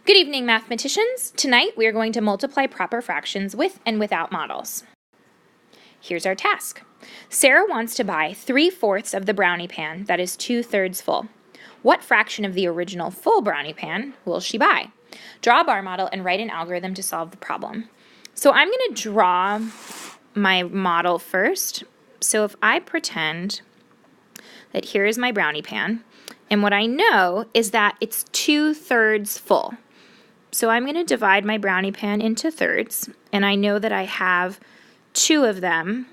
Good evening, mathematicians. Tonight we are going to multiply proper fractions with and without models. Here's our task. Sarah wants to buy 3/4 of the brownie pan that is 2/3 full. What fraction of the original full brownie pan will she buy? Draw a bar model and write an algorithm to solve the problem. So I'm going to draw my model first. So if I pretend that here is my brownie pan, and what I know is that it's 2/3 full. So I'm going to divide my brownie pan into thirds, and I know that I have 2 of them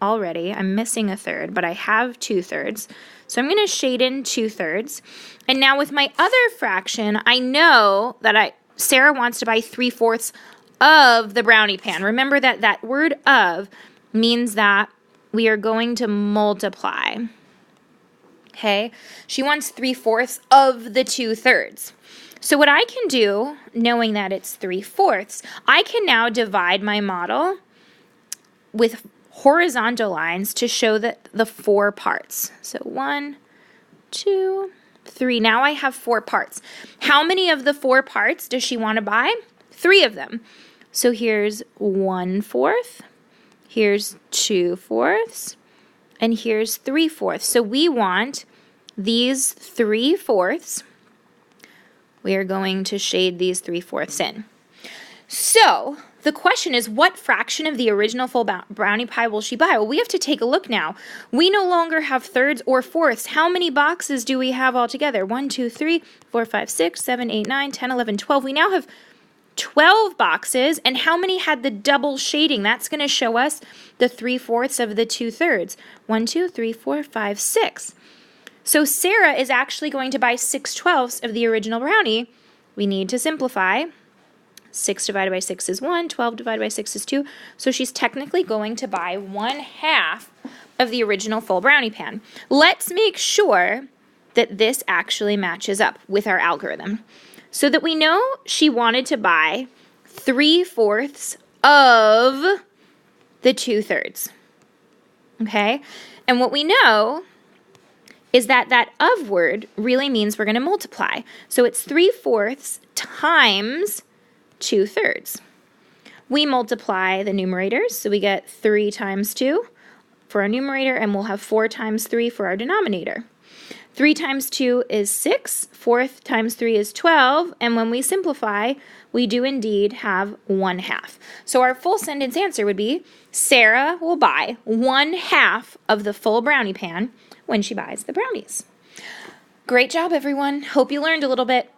already. I'm missing a third, but I have 2/3. So I'm going to shade in 2/3. And now with my other fraction, I know that Sarah wants to buy 3/4 of the brownie pan. Remember that that word of means that we are going to multiply. Okay? She wants 3/4 of the 2/3. So what I can do, knowing that it's 3/4, I can now divide my model with horizontal lines to show that the 4 parts. So 1, 2, 3. Now I have 4 parts. How many of the 4 parts does she want to buy? 3 of them. So here's 1/4, here's 2/4, and here's 3/4. So we want these 3/4. We are going to shade these 3/4 in. So the question is, what fraction of the original full brownie pie will she buy? Well, we have to take a look now. We no longer have thirds or fourths. How many boxes do we have altogether? 1, 2, 3, 4, 5, 6, 7, 8, 9, 10, 11, 12. We now have 12 boxes. And how many had the double shading? That's going to show us the 3/4 of the 2/3. 1, 2, 3, 4, 5, 6. So Sarah is actually going to buy 6/12 of the original brownie. We need to simplify. 6 divided by 6 is 1. 12 divided by 6 is 2. So she's technically going to buy 1/2 of the original full brownie pan. Let's make sure that this actually matches up with our algorithm, so that we know she wanted to buy 3/4 of the 2/3. Okay? And what we know is that that of word really means we're going to multiply. So it's 3/4 times 2/3. We multiply the numerators, so we get 3 times 2 for our numerator, and we'll have 4 times 3 for our denominator. 3 times 2 is 6, 4 times 3 is 12, and when we simplify, we do indeed have 1/2. So our full sentence answer would be, Sarah will buy 1/2 of the full brownie pan when she buys the brownies. Great job, everyone. Hope you learned a little bit.